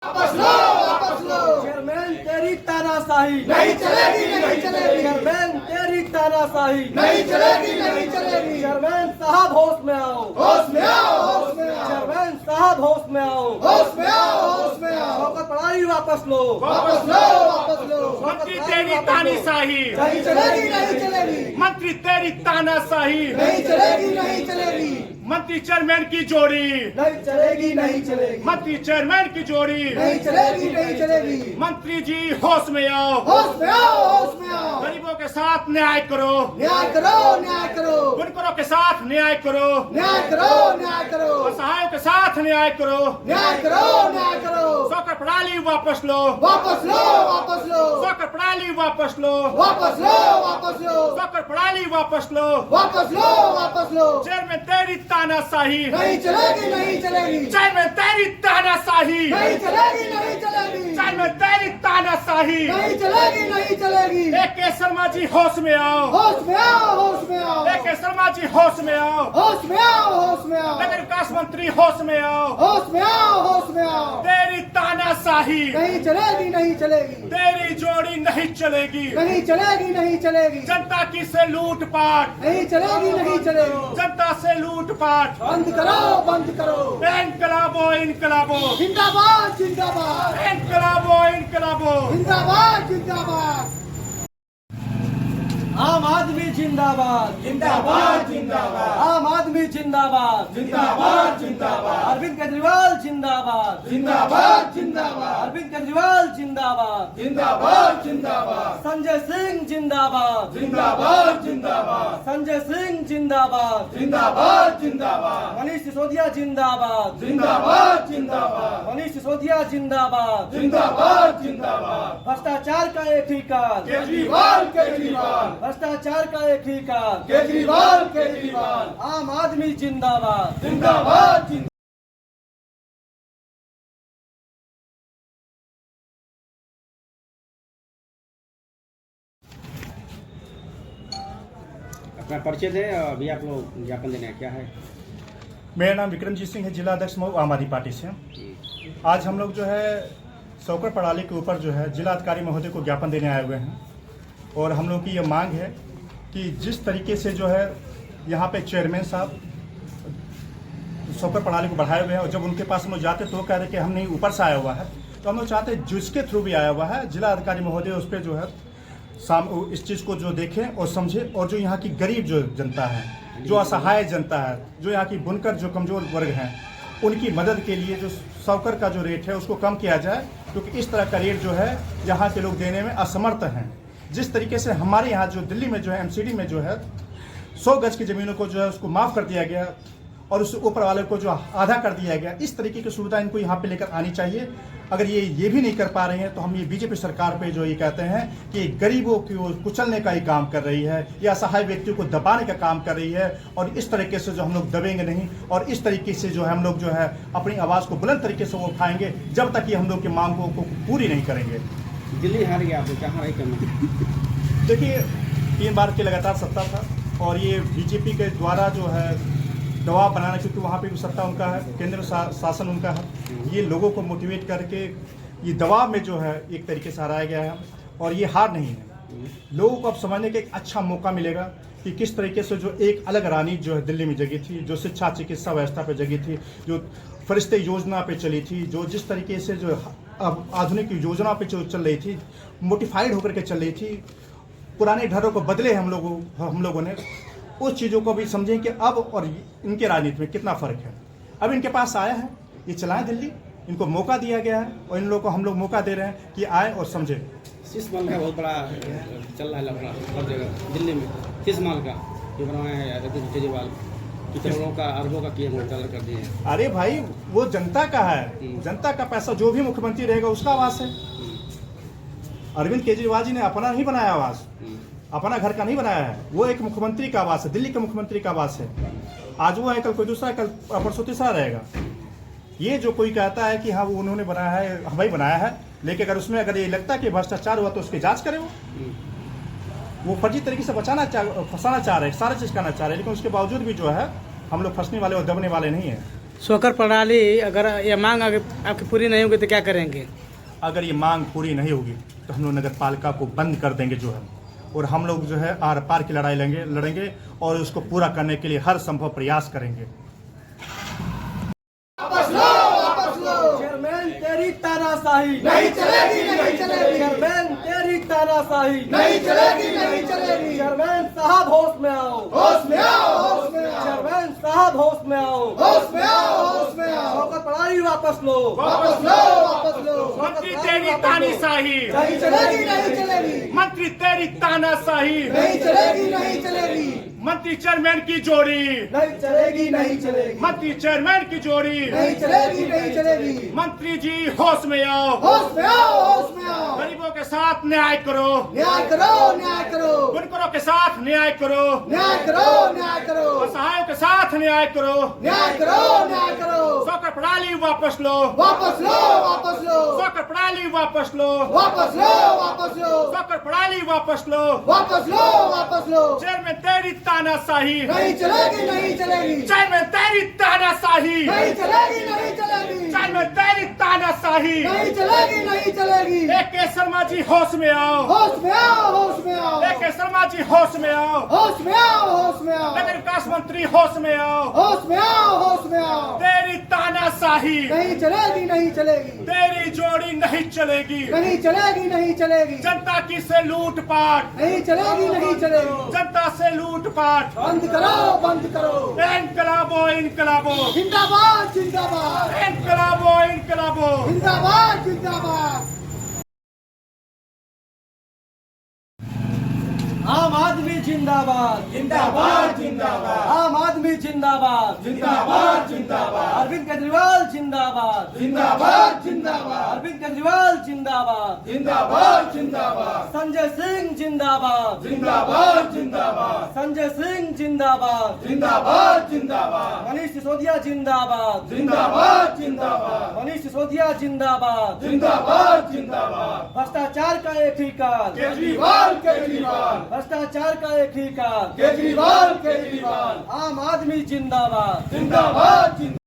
वापस लो, वापस लो। चेयरमैन तेरी तानाशाही नहीं चलेगी, नहीं चलेगी। चेयरमैन तेरी तानाशाही नहीं चलेगी, नहीं चलेगी। चेयरमैन साहब होश में आओ, होश में आओ, होश में आओ। चेयरमैन साहब होश में आओ, होश में आओ, होश में आओ। शौकत पढ़ाई वापस लो, वापस लो, वापस लो। मंत्री तेरी तानाशाही, नहीं चलेगी, नहीं चलेगी। मंत्री तेरी तानाशाही, नहीं चलेगी, नहीं चलेगी। मंत्री चेयरमैन की जोड़ी, नहीं चलेगी, नहीं चलेगी। मंत्री चेयरमैन की जोड़ी। नहीं चलेगी, नहीं चलेगी। मंत्री जी होश में आओ, होश में आओ, होश में आओ। गरीबों के साथ न्याय करो, न्याय करो, न्याय करो। बुनकरों के साथ न्याय करो, न्याय करो, न्याय करो। असहायों के साथ न्याय करो। न्याय करो, न्याय करो। शौकत प्रणाली वापस लो, वापस लो, वापस लो। शौकत प्रणाली वापस लो, वापस लो, वापस लो। शौकत प्रणाली वापस लो। वापस लो, वापस लो। चेयरमैन तेरी तानाशाही, नहीं चलेगी, नहीं चलेगी। चेयरमैन तेरी तानाशाही, नहीं चलेगी, नहीं चलेगी। चेयरमैन तेरी तानाशाही। नहीं चलेगी, नहीं चलेगी। के शर्मा जी होश में आओ, होश में आओ, होश में आओ। के शर्मा जी होश में आओ, होश में आओ, होश में आओ। नगर विकास मंत्री होश में आओ। होश में आओ, होश में आओ। तेरी तानाशाही, नहीं चलेगी, नहीं चलेगी। तेरी जोड़ी नहीं चलेगी। नहीं चलेगी, नहीं चलेगी। जनता की से लूटपाट, नहीं चलेगी, नहीं चलेगी। जनता से लूटपाट। बंद करो, बंद करो। इनकलाबो, इनकलाबो, जिंदाबाद, जिंदाबाद। इनकलाबो, इनकलाबो। जिंदाबाद, जिंदाबाद। आम आदमी जिंदाबाद, जिंदाबाद, जिंदाबाद। आम आदमी जिंदाबाद, जिंदाबाद, जिंदाबाद। अरविंद केजरीवाल जिंदाबाद, जिंदाबाद, जिंदाबाद। अरविंद केजरीवाल जिंदाबाद, जिंदाबाद, जिंदाबाद। संजय सिंह जिंदाबाद, जिंदाबाद, जिंदाबाद। संजय सिंह जिंदाबाद, जिंदाबाद, जिंदाबाद। मनीष सिसोदिया जिंदाबाद, जिंदाबाद, जिंदाबाद। मनीष सिसोदिया जिंदाबाद, जिंदाबाद, जिंदाबाद। भ्रष्टाचार का एक ही काज, केजरीवाल, केजरीवाल। भ्रष्टाचार का एक ही काज, केजरीवाल, केजरीवाल। आम आदमी जिंदाबाद। जिंदाबाद, जिंदाबाद। अपना परिचय दें, अभी आप लोग ज्ञापन देने हैं, क्या है? मेरा नाम विक्रमजीत सिंह है, जिला अध्यक्ष मऊ आम आदमी पार्टी से। आज हम लोग जो है शौकत प्रणाली के ऊपर जो है जिला अधिकारी महोदय को ज्ञापन देने आए हुए हैं और हम लोग की ये मांग है कि जिस तरीके से जो है यहाँ पे चेयरमैन साहब शौकत प्रणाली को बढ़ाए हुए हैं और जब उनके पास हम लोग जाते तो वो कह रहे कि हम नहीं, ऊपर से आया हुआ है, तो हम लोग चाहते हैं जिसके थ्रू भी आया हुआ है जिला अधिकारी महोदय उस पर जो है इस चीज़ को जो देखें और समझें और जो यहाँ की गरीब जो जनता है, जो असहाय जनता है, जो यहाँ की बुनकर जो कमज़ोर वर्ग हैं, उनकी मदद के लिए जो शौकत का जो रेट है उसको कम किया जाए, क्योंकि इस तरह का रेट जो है यहाँ के लोग देने में असमर्थ हैं। जिस तरीके से हमारे यहाँ जो दिल्ली में जो है एमसीडी में जो है 100 गज की ज़मीनों को जो है उसको माफ़ कर दिया गया और उस ऊपर वाले को जो आधा कर दिया गया, इस तरीके की सुविधा इनको यहाँ पे लेकर आनी चाहिए। अगर ये भी नहीं कर पा रहे हैं तो हम ये बीजेपी सरकार पे जो ये कहते हैं कि गरीबों को कुचलने का ही काम कर रही है या असहाय व्यक्तियों को दबाने का काम कर रही है, और इस तरीके से जो हम लोग दबेंगे नहीं और इस तरीके से जो है हम लोग जो है अपनी आवाज़ को बुलंद तरीके से वो उठाएंगे जब तक कि हम लोग की मांगों को पूरी नहीं करेंगे। दिल्ली हार गया, आप कहाँ रही करना? देखिए 3 बार की लगातार सत्ता था और ये बीजेपी के द्वारा जो है दबाव बनाना, क्योंकि वहाँ पे भी सत्ता उनका है, केंद्र शासन उनका है, ये लोगों को मोटिवेट करके ये दबाव में जो है एक तरीके से हराया गया है और ये हार नहीं है। लोगों को अब समझने का एक अच्छा मौका मिलेगा कि किस तरीके से जो एक अलग राजनीति जो है दिल्ली में जगी थी, जो शिक्षा चिकित्सा व्यवस्था पे जगी थी, जो फरिश्ते योजना पे चली थी, जो जिस तरीके से जो अब आधुनिक योजना पे जो चल रही थी, मोटिफाइड होकर के चल रही थी, पुराने ढर्रों को बदले हम लोगों ने उस चीज़ों को भी समझें कि अब और इनके राजनीति में कितना फ़र्क है। अब इनके पास आया है, ये चलाएं दिल्ली, इनको मौका दिया गया है और इन लोगों को हम लोग मौका दे रहे हैं कि आए और समझें। शीश माल का बहुत बड़ा चल रहा है लफड़ा हर जगह दिल्ली में। शीश माल का जो बनवाया है अरविंद केजरीवाल कि करोड़ों का अरबों का किया घोटाला कर दिए हैं। अरे भाई वो जनता का है, जनता का पैसा, जो भी मुख्यमंत्री रहेगा उसका आवास है। अरविंद केजरीवाल जी ने अपना नहीं बनाया आवास, अपना घर का नहीं बनाया है, वो एक मुख्यमंत्री का आवास है, दिल्ली के मुख्यमंत्री का आवास है। आज वो है, कल कोई दूसरा, कल परसों तीसरा रहेगा। ये जो कोई कहता है कि हाँ वो उन्होंने बनाया है, हमें बनाया है, लेकिन अगर उसमें अगर ये लगता है कि भ्रष्टाचार हुआ तो उसकी जांच करें। वो फर्जी तरीके से फंसाना चाह रहे हैं, सारा चीज़ करना चाह रहे हैं, लेकिन उसके बावजूद भी जो है हम लोग फंसने वाले और दबने वाले नहीं हैं। सोकर प्रणाली अगर ये मांग आपकी पूरी नहीं होगी तो क्या करेंगे? अगर ये मांग पूरी नहीं होगी तो हम लोग नगर पालिका को बंद कर देंगे जो है, और हम लोग जो है आर पार की लड़ाई लड़ेंगे और उसको पूरा करने के लिए हर संभव प्रयास करेंगे। वापस लो, वापस लो। चेयरमैन तेरी तानाशाही नहीं चलेगी, नहीं चलेगी। चेयरमैन तेरी तानाशाही नहीं चलेगी, नहीं चलेगी। चेयरमैन साहब होश में आओ, होश में आओ, होश में आओ। चेयरमैन साहब होश में आओ, होश में आओ, होश में आओ। शौकत प्रणाली वापस लो, वापस लो, वापस लो। मंत्री तेरी तानाशाही, नहीं चलेगी, नहीं चलेगी। मंत्री तेरी तानाशाही, नहीं चलेगी, नहीं चलेगी। मंत्री चेयरमैन की जोड़ी, नहीं चलेगी, नहीं चलेगी, मंत्री चेयरमैन की जोड़ी। नहीं चलेगी, नहीं चलेगी। मंत्री जी होश में आओ, होश में आओ, होश में आओ। गरीबों के साथ न्याय करो, न्याय करो, न्याय करो। बुनकरों के साथ न्याय करो, न्याय करो, न्याय करो। असहायों के साथ न्याय करो। न्याय करो, न्याय करो। शौकत प्रणाली वापस लो, वापस लो, वापस लो। शौकत प्रणाली वापस लो, वापस लो, वापस लो। शौकत प्रणाली वापस लो। वापस लो, वापस लो। चेयरमैन तेरी तानाशाही, नहीं चलेगी, नहीं चलेगी। चेयरमैन तेरी तानाशाही, नहीं चलेगी, नहीं चलेगी। चेयरमैन तेरी तानाशाही। नहीं चलेगी, नहीं चलेगी। AK शर्मा जी होश में आओ, होश में आओ, होश में आओ। AK शर्मा जी होश में आओ, होश में आओ, होश में आओ। नगर विकास मंत्री होश में आओ। होश में आओ, होश में आओ। तेरी तानाशाही, नहीं चलेगी, नहीं चलेगी। तेरी जोड़ी नहीं चलेगी। नहीं चलेगी, नहीं चलेगी। जनता की से लूटपाट, नहीं चलेगी, नहीं चलेगी। जनता से लूटपाट। बंद करो, बंद करो। इनकलाबो, इनकलाबो, जिंदाबाद, जिंदाबाद। इनकलाबो, इनकलाबो। जिंदाबाद, जिंदाबाद। आम आदमी जिंदाबाद, जिंदाबाद, जिंदाबाद। आम आदमी जिंदाबाद, जिंदाबाद, जिंदाबाद। अरविंद केजरीवाल जिंदाबाद, जिंदाबाद, जिंदाबाद। अरविंद केजरीवाल जिंदाबाद, जिंदाबाद, जिंदाबाद। संजय सिंह जिंदाबाद, जिंदाबाद, जिंदाबाद। संजय सिंह जिंदाबाद, जिंदाबाद, जिंदाबाद। मनीष सिसोदिया जिंदाबाद, जिंदाबाद, जिंदाबाद। मनीष सिसोदिया जिंदाबाद, जिंदाबाद, जिंदाबाद। भ्रष्टाचार का एक ही काल, केजरीवाल, केजरीवाल। भ्रष्टाचार का एक ही काल, केजरीवाल, केजरीवाल। आम आदमी जिंदाबाद। जिंदाबाद, जिंदाबाद।